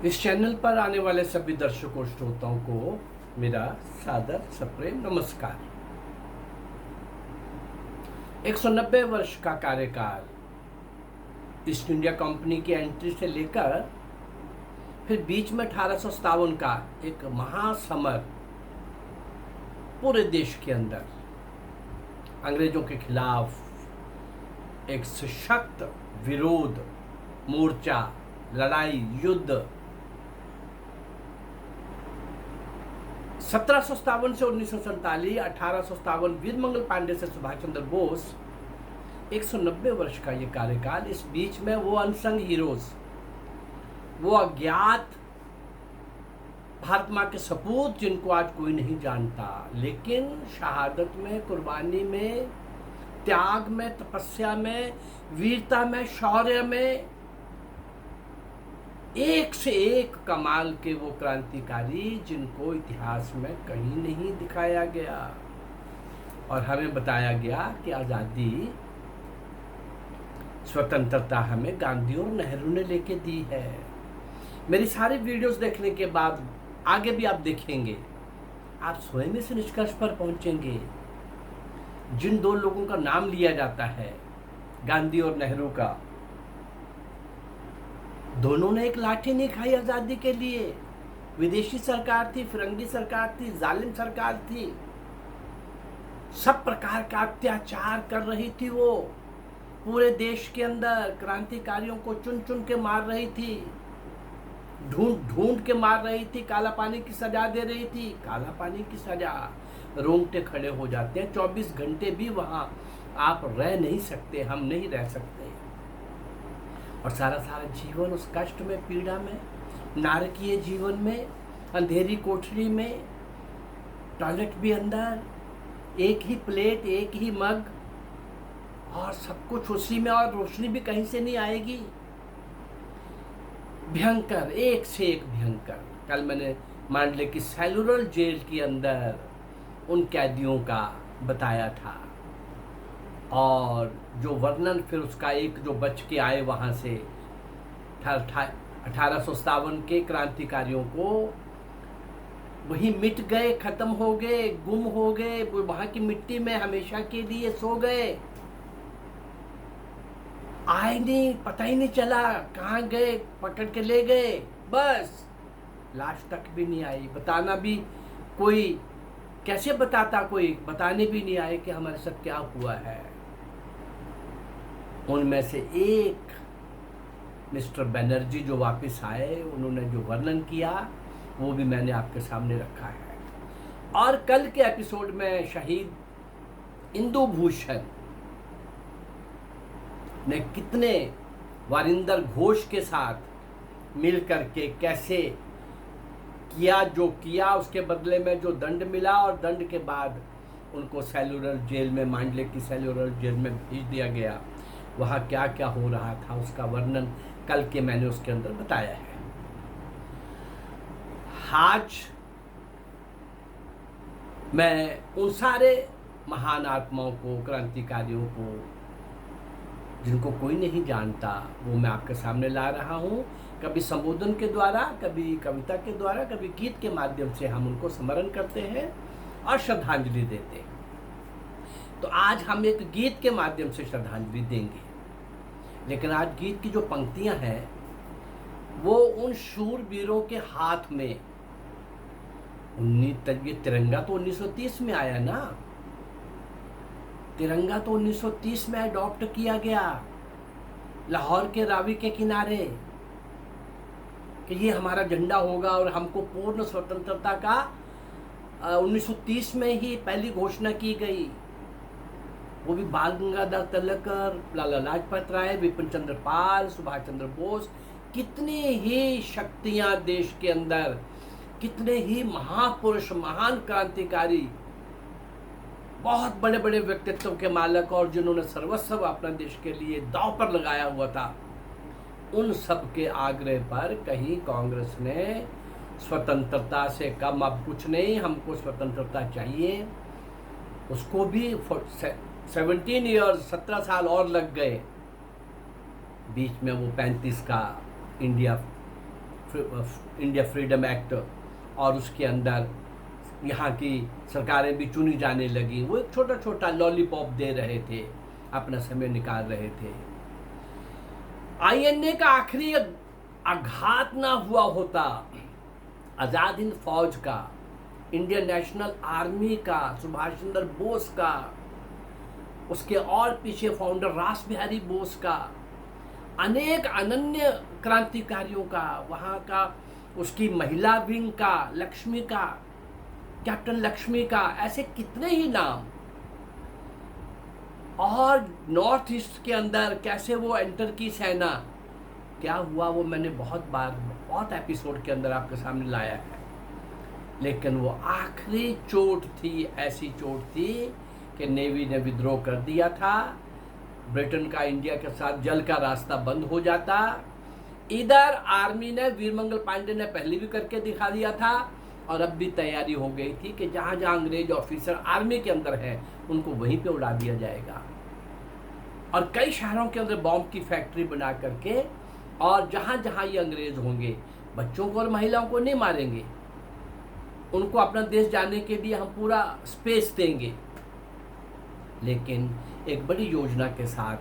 इस चैनल पर आने वाले सभी दर्शकों श्रोताओं को मेरा सादर सप्रेम नमस्कार। 190 वर्ष का कार्यकाल ईस्ट इंडिया कंपनी की एंट्री से लेकर फिर बीच में 1857 का एक महासमर पूरे देश के अंदर अंग्रेजों के खिलाफ एक सशक्त विरोध मोर्चा, लड़ाई, युद्ध 1757 से 1947, 1857 वीर मंगल पांडे से सुभाष चंद्र बोस, 190 वर्ष का ये कार्यकाल। इस बीच में वो अनसंग हीरोज, वो अज्ञात भारत माँ के सपूत जिनको आज कोई नहीं जानता, लेकिन शहादत में, कुर्बानी में, त्याग में, तपस्या में, वीरता में, शौर्य में एक से एक कमाल के वो क्रांतिकारी जिनको इतिहास में कहीं नहीं दिखाया गया और हमें बताया गया कि आज़ादी, स्वतंत्रता हमें गांधी और नेहरू ने लेके दी है। मेरी सारी वीडियोस देखने के बाद आगे भी आप देखेंगे, आप स्वयं इस निष्कर्ष पर पहुंचेंगे। जिन दो लोगों का नाम लिया जाता है, गांधी और नेहरू का, दोनों ने एक लाठी नहीं खाई आज़ादी के लिए। विदेशी सरकार थी, फिरंगी सरकार थी, जालिम सरकार थी, सब प्रकार का अत्याचार कर रही थी। वो पूरे देश के अंदर क्रांतिकारियों को चुन चुन के मार रही थी, ढूंढ ढूंढ के मार रही थी, काला पानी की सजा दे रही थी। काला पानी की सजा, रोंगटे खड़े हो जाते हैं। 24 घंटे भी वहां आप रह नहीं सकते, हम नहीं रह सकते। और सारा सारा जीवन उस कष्ट में, पीड़ा में, नारकीय जीवन में, अंधेरी कोठरी में, टॉयलेट भी अंदर, एक ही प्लेट, एक ही मग और सब कुछ उसी में, और रोशनी भी कहीं से नहीं आएगी। भयंकर, एक से एक भयंकर। कल मैंने मांडले की सेलुलर जेल के अंदर उन कैदियों का बताया था, और जो वर्णन फिर उसका, एक जो बच के आए वहाँ से 1857 के क्रांतिकारियों को, वही मिट गए, खत्म हो गए, गुम हो गए, वहाँ की मिट्टी में हमेशा के लिए सो गए। आए नहीं, पता ही नहीं चला कहाँ गए, पकड़ के ले गए, बस लाश तक भी नहीं आई। बताना भी कोई कैसे बताता, कोई बताने भी नहीं आए कि हमारे साथ क्या हुआ है। उनमें से एक मिस्टर बनर्जी जो वापस आए, उन्होंने जो वर्णन किया वो भी मैंने आपके सामने रखा है। और कल के एपिसोड में शहीद इंदु भूषण ने कितने वारिंदर घोष के साथ मिल करके कैसे किया, जो किया, उसके बदले में जो दंड मिला, और दंड के बाद उनको सेलुलर जेल में, मांडले की सेलुलर जेल में भेज दिया गया। वहाँ क्या क्या हो रहा था उसका वर्णन कल के मैंने उसके अंदर बताया है। आज मैं उन सारे महान आत्माओं को, क्रांतिकारियों को जिनको कोई नहीं जानता, वो मैं आपके सामने ला रहा हूँ। कभी संबोधन के द्वारा, कभी कविता के द्वारा, कभी गीत के माध्यम से हम उनको स्मरण करते हैं और श्रद्धांजलि देते हैं। तो आज हम एक गीत के माध्यम से श्रद्धांजलि देंगे। लेकिन आज गीत की जो पंक्तियां हैं वो उन शूरवीरों के हाथ में, ये तिरंगा तो 1930 में आया ना, तिरंगा तो 1930 में अडॉप्ट किया गया लाहौर के रावी के किनारे, कि ये हमारा झंडा होगा और हमको पूर्ण स्वतंत्रता का 1930 में ही पहली घोषणा की गई। वो भी बाल गंगाधर तिलक, लाला लाजपत राय, विपिन चंद्र पाल, सुभाष चंद्र बोस, कितनी ही शक्तियां देश के अंदर, कितने ही महापुरुष, महान क्रांतिकारी, बहुत बड़े बड़े व्यक्तित्व के मालक, और जिन्होंने सर्वस्व अपना देश के लिए दांव पर लगाया हुआ था, उन सब के आग्रह पर कहीं कांग्रेस ने स्वतंत्रता से कम अब कुछ नहीं, हमको स्वतंत्रता चाहिए, उसको भी 17 ईयर्स, 17 साल और लग गए। बीच में वो 35 का इंडिया इंडिया फ्रीडम एक्ट, और उसके अंदर यहाँ की सरकारें भी चुनी जाने लगी। वो एक छोटा छोटा लॉलीपॉप दे रहे थे, अपना समय निकाल रहे थे। आईएनए का आखिरी आघात ना हुआ होता, आज़ाद हिंद फौज का, इंडियन नेशनल आर्मी का, सुभाष चंद्र बोस का, उसके और पीछे फाउंडर रास बिहारी बोस का, अनेक अनन्य क्रांतिकारियों का, वहाँ का उसकी महिला विंग का, लक्ष्मी का, कैप्टन लक्ष्मी का, ऐसे कितने ही नाम। और नॉर्थ ईस्ट के अंदर कैसे वो एंटर की सेना, क्या हुआ वो मैंने बहुत एपिसोड के अंदर आपके सामने लाया है। लेकिन वो आखिरी चोट थी, ऐसी चोट थी कि नेवी ने विद्रोह कर दिया था, ब्रिटेन का इंडिया के साथ जल का रास्ता बंद हो जाता। इधर आर्मी ने, वीरमंगल पांडे ने पहले भी करके दिखा दिया था, और अब भी तैयारी हो गई थी कि जहाँ जहाँ अंग्रेज ऑफिसर आर्मी के अंदर हैं उनको वहीं पे उड़ा दिया जाएगा। और कई शहरों के अंदर बॉम्ब की फैक्ट्री बना करके, और जहाँ जहाँ ये अंग्रेज होंगे, बच्चों को और महिलाओं को नहीं मारेंगे, उनको अपना देश जाने के लिए हम पूरा स्पेस देंगे। लेकिन एक बड़ी योजना के साथ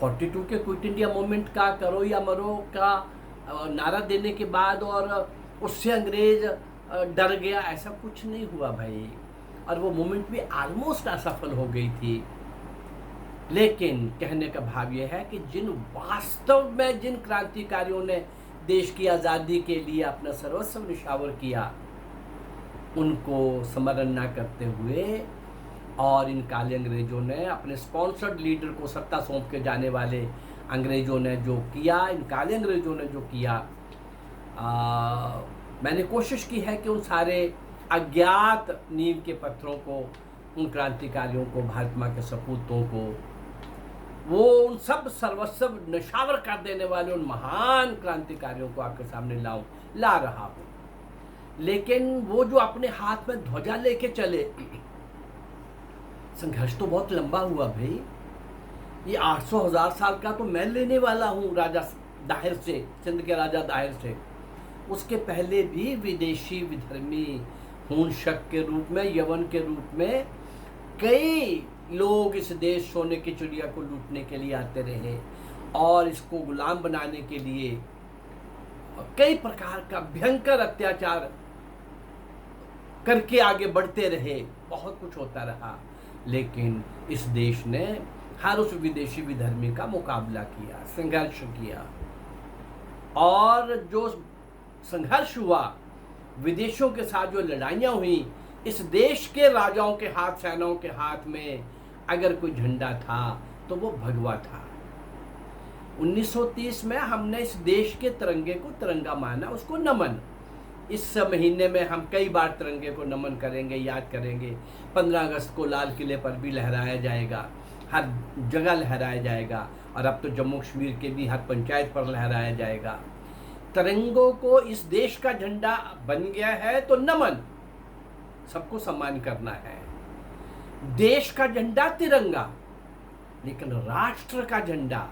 42 के क्विट इंडिया मूवमेंट का, करो या मरो का नारा देने के बाद, और उससे अंग्रेज डर गया, ऐसा कुछ नहीं हुआ भाई। और वो मूवमेंट भी ऑलमोस्ट असफल हो गई थी। लेकिन कहने का भाव ये है कि वास्तव में जिन क्रांतिकारियों ने देश की आज़ादी के लिए अपना सर्वस्व निछावर किया, उनको स्मरण न करते हुए, और इन काले अंग्रेजों ने अपने स्पॉन्सर्ड लीडर को सत्ता सौंप के जाने वाले अंग्रेजों ने जो किया, इन काले अंग्रेजों ने जो किया, मैंने कोशिश की है कि उन सारे अज्ञात नींव के पत्थरों को, उन क्रांतिकारियों को, भारत माँ के सपूतों को, वो उन सब सर्वस्व निछावर कर देने वाले उन महान क्रांतिकारियों को आपके सामने ला रहा हूँ। लेकिन वो जो अपने हाथ में ध्वजा लेके चले, संघर्ष तो बहुत लंबा हुआ भाई। ये 800,000 साल का तो मैं लेने वाला हूँ राजा दाहिर से, सिंध के राजा दाहिर से। उसके पहले भी विदेशी विधर्मी हूणशक के रूप में, यवन के रूप में कई लोग इस देश सोने की चिड़िया को लूटने के लिए आते रहे, और इसको गुलाम बनाने के लिए कई प्रकार का भयंकर अत्याचार करके आगे बढ़ते रहे। बहुत कुछ होता रहा, लेकिन इस देश ने हर उस विदेशी विधर्मी का मुकाबला किया, संघर्ष किया। और जो संघर्ष हुआ, विदेशों के साथ जो लड़ाइयाँ हुई, इस देश के राजाओं के हाथ, सेनाओं के हाथ में अगर कोई झंडा था तो वो भगवा था। 1930 में हमने इस देश के तिरंगे को तिरंगा माना, उसको नमन। इस महीने में हम कई बार तिरंगे को नमन करेंगे, याद करेंगे। 15 अगस्त को लाल किले पर भी लहराया जाएगा, हर जगह लहराया जाएगा, और अब तो जम्मू कश्मीर के भी हर पंचायत पर लहराया जाएगा। तिरंगों को इस देश का झंडा बन गया है तो नमन, सबको सम्मान करना है। देश का झंडा तिरंगा, लेकिन राष्ट्र का झंडा,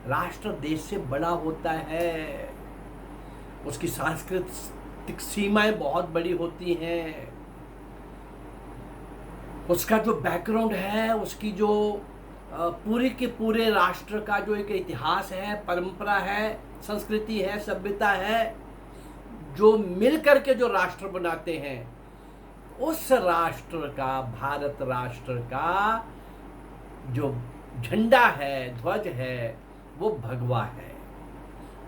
राष्ट्र देश से बड़ा होता है, उसकी सांस्कृतिक सीमाएं बहुत बड़ी होती हैं, उसका जो बैकग्राउंड है, उसकी जो पूरी के पूरे राष्ट्र का जो एक इतिहास है, परंपरा है, संस्कृति है, सभ्यता है, जो मिल करके जो राष्ट्र बनाते हैं, उस राष्ट्र का, भारत राष्ट्र का जो झंडा है, ध्वज है, वो भगवा है।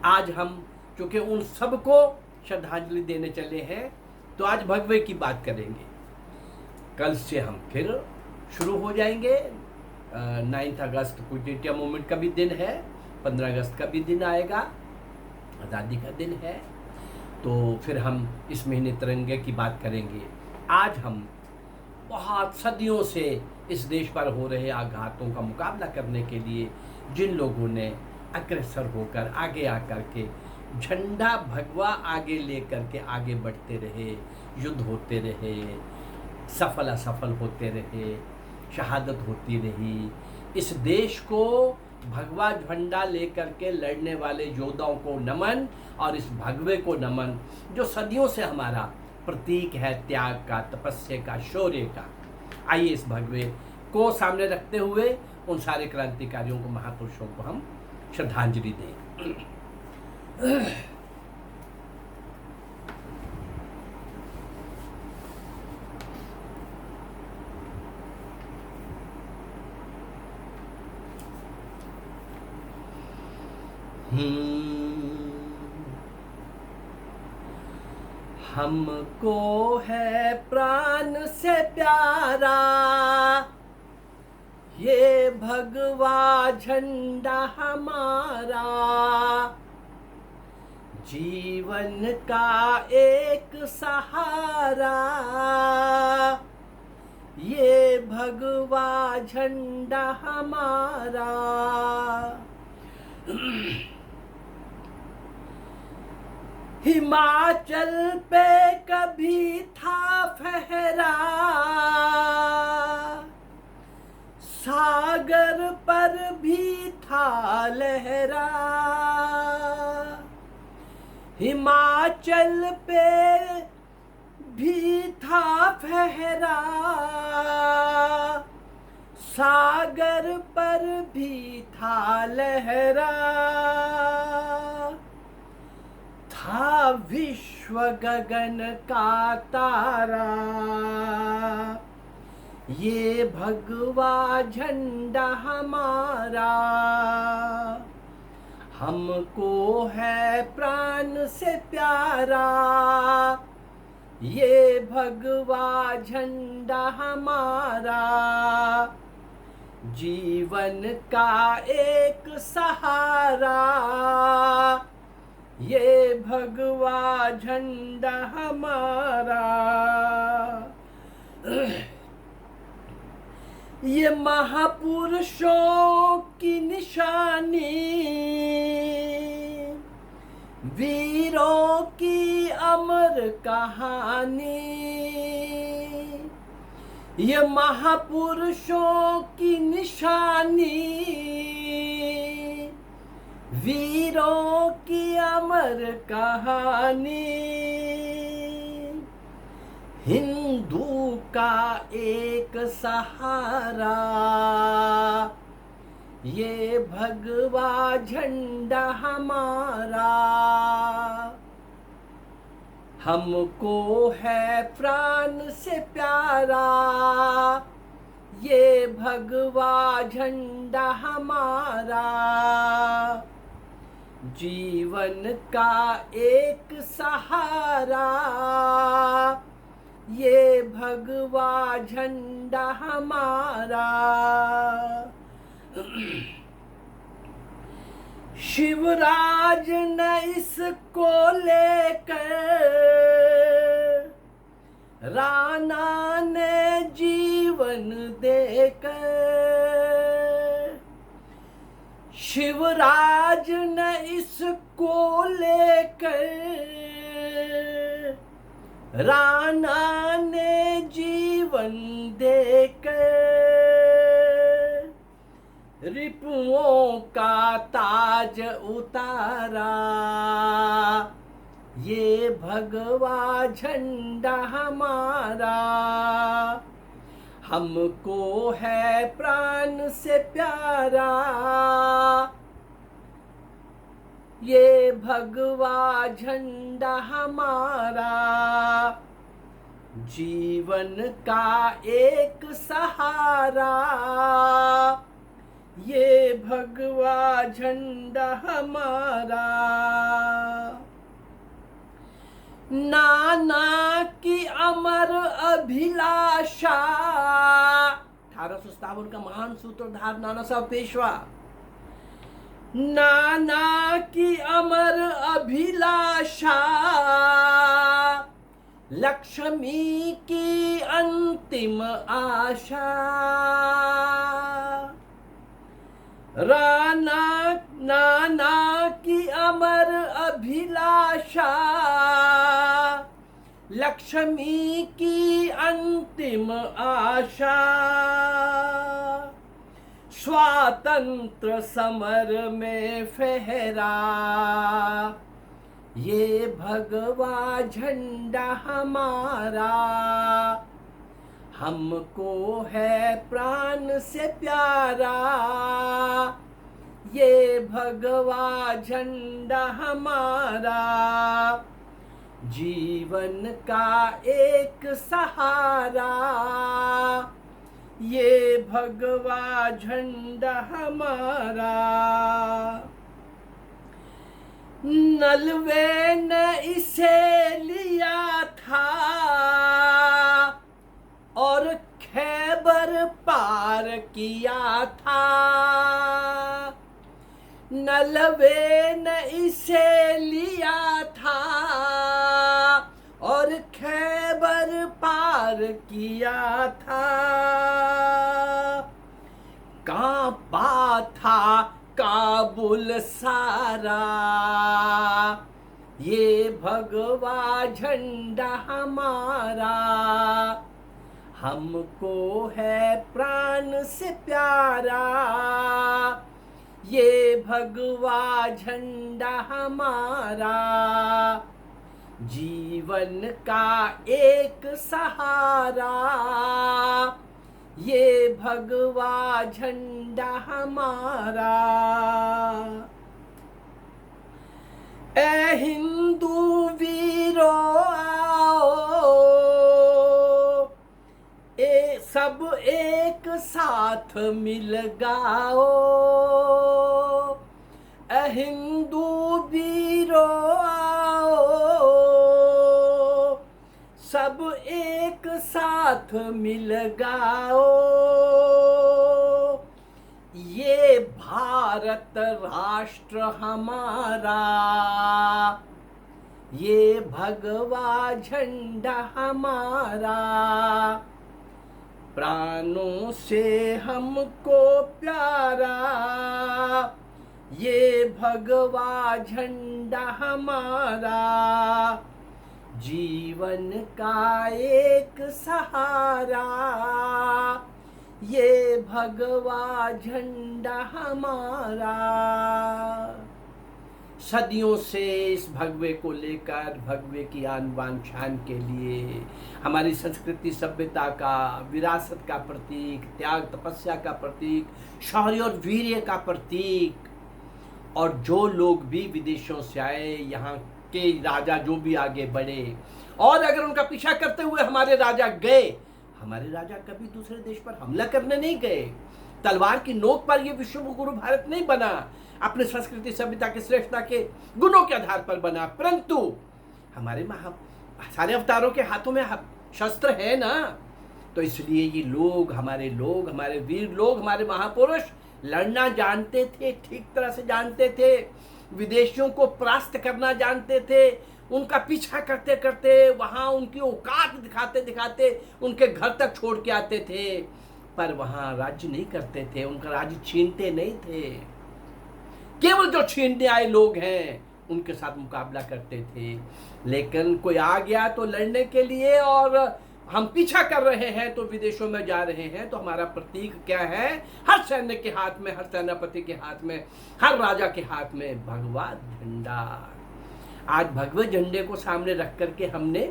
आज हम चूंकि उन सबको श्रद्धांजलि देने चले हैं, तो आज भगवे की बात करेंगे। कल से हम फिर शुरू हो जाएंगे। 9 अगस्त क्विट इंडिया मूवमेंट का भी दिन है, 15 अगस्त का भी दिन आएगा, आज़ादी का दिन है। तो फिर हम इस महीने तिरंगे की बात करेंगे। आज हम बहुत सदियों से इस देश पर हो रहे आघातों का मुकाबला करने के लिए जिन लोगों ने अग्रसर होकर आगे आकर के झंडा भगवा आगे लेकर के आगे बढ़ते रहे, युद्ध होते रहे, सफल असफल होते रहे, शहादत होती रही, इस देश को भगवा झंडा लेकर के लड़ने वाले योद्धाओं को नमन, और इस भगवे को नमन जो सदियों से हमारा प्रतीक है त्याग का, तपस्या का, शौर्य का। आइए इस भगवे को सामने रखते हुए उन सारे क्रांतिकारियों को, महापुरुषों को हम श्रद्धांजलि दें। हमको है प्राण से प्यारा ये भगवा झंडा हमारा, जीवन का एक सहारा ये भगवा झंडा हमारा। हिमाचल पे कभी था फहरा, सागर पर भी था लहरा। हिमाचल पे भी था फहरा, सागर पर भी था लहरा। था विश्व गगन का तारा ये भगवा झंडा हमारा। हमको है प्राण से प्यारा ये भगवा झंडा हमारा, जीवन का एक सहारा ये भगवा झंडा हमारा। ये महापुरुषों की निशानी, वीरों की अमर कहानी। ये महापुरुषों की निशानी, वीरों की अमर कहानी। हिंदू का एक सहारा ये भगवा झंडा हमारा। हमको है प्राण से प्यारा ये भगवा झंडा हमारा, जीवन का एक सहारा ये भगवा झंडा हमारा। शिवराज ने इसको लेकर राणा ने जीवन देकर, शिवराज ने इसको लेकर राणा ने जीवन देकर, रिपुओं का ताज उतारा ये भगवा झंडा हमारा। हमको है प्राण से प्यारा ये भगवा झंडा हमारा, जीवन का एक सहारा ये भगवा झंडा हमारा। नाना की अमर अभिलाषा, 1857 का महान सूत्रधार नाना साहब पेशवा। नाना की अमर अभिलाषा लक्ष्मी की अंतिम आशा। नाना की अमर अभिलाषा लक्ष्मी की अंतिम आशा। स्वातंत्र समर में फहरा, ये भगवा झंडा हमारा, हमको है प्राण से प्यारा, ये भगवा झंडा हमारा, जीवन का एक सहारा, ये भगवा झंडा हमारा। नलवे ने इसे लिया था और खैबर पार किया था, नलवे ने इसे लिया था और खैबर पार किया था, कांपा था काबुल सारा, ये भगवा झंडा हमारा, हमको है प्राण से प्यारा, ये भगवा झंडा हमारा, जीवन का एक सहारा, ये भगवा झंडा हमारा। ए हिंदू वीरों आओ, सब एक साथ मिल गाओ, हिंदू वीरों आओ, सब एक साथ मिल गाओ, ये भारत राष्ट्र हमारा, ये भगवा झंडा हमारा, प्राणों से हमको प्यारा, ये भगवा झंडा हमारा, जीवन का एक सहारा, ये भगवा झंडा हमारा। सदियों से इस भगवे को लेकर, भगवे की आन बान शान के लिए, हमारी संस्कृति सभ्यता का, विरासत का प्रतीक, त्याग तपस्या का प्रतीक, शौर्य और वीर्य का प्रतीक, और जो लोग भी विदेशों से आए, यहाँ के राजा जो भी आगे बढ़े, और अगर उनका पीछा करते हुए हमारे राजा गए, हमारे राजा कभी दूसरे देश पर हमला करने नहीं गए, तलवार की नोक पर ये विश्व गुरु भारत नहीं बना, अपने संस्कृति सभ्यता की श्रेष्ठता के गुणों के आधार पर बना, परंतु हमारे सारे अवतारों के हाथों में शस्त्र है ना, तो इसलिए ये लोग, हमारे वीर लोग, हमारे महापुरुष लड़ना जानते थे, ठीक तरह से जानते थे, विदेशियों को परास्त करना जानते थे, उनका पीछा करते करते वहाँ उनकी औकात दिखाते दिखाते उनके घर तक छोड़ के आते थे, पर वहाँ राज्य नहीं करते थे, उनका राज्य छीनते नहीं थे, केवल जो छीनने आए लोग हैं उनके साथ मुकाबला करते थे। लेकिन कोई आ गया तो लड़ने के लिए, और हम पीछा कर रहे हैं तो विदेशों में जा रहे हैं, तो हमारा प्रतीक क्या है? हर सैन्य के हाथ में, हर सेनापति के हाथ में, हर राजा के हाथ में भगवा झंडा। आज भगवे झंडे को सामने रख करके हमने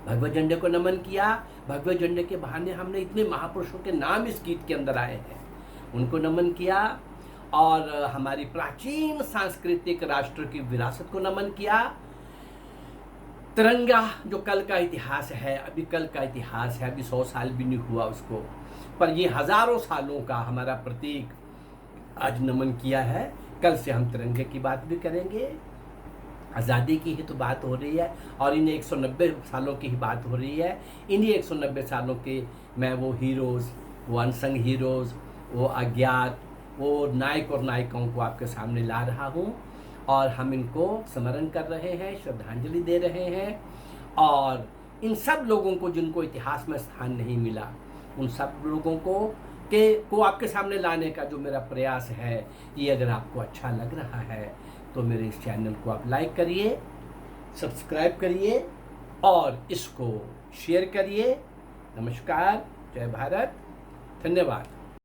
भगवे झंडे को नमन किया। भगवे झंडे के बहाने हमने इतने महापुरुषों के नाम इस गीत के अंदर आए हैं, उनको नमन किया, और हमारी प्राचीन सांस्कृतिक राष्ट्र की विरासत को नमन किया। तिरंगा जो कल का इतिहास है, अभी कल का इतिहास है, अभी 100 साल भी नहीं हुआ उसको, पर ये हजारों सालों का हमारा प्रतीक आज नमन किया है। कल से हम तिरंगे की बात भी करेंगे, आज़ादी की ही तो बात हो रही है, और इन 190 सालों की ही बात हो रही है। इन्हीं 190 सालों के मैं वो हीरोज़, वो अनसंग हीरोज़, वो अज्ञात, वो नायक और नायिकाओं को आपके सामने ला रहा हूँ, और हम इनको स्मरण कर रहे हैं, श्रद्धांजलि दे रहे हैं, और इन सब लोगों को जिनको इतिहास में स्थान नहीं मिला, उन सब लोगों को आपके सामने लाने का जो मेरा प्रयास है, ये अगर आपको अच्छा लग रहा है तो मेरे इस चैनल को आप लाइक करिए, सब्सक्राइब करिए और इसको शेयर करिए। नमस्कार, जय भारत, धन्यवाद।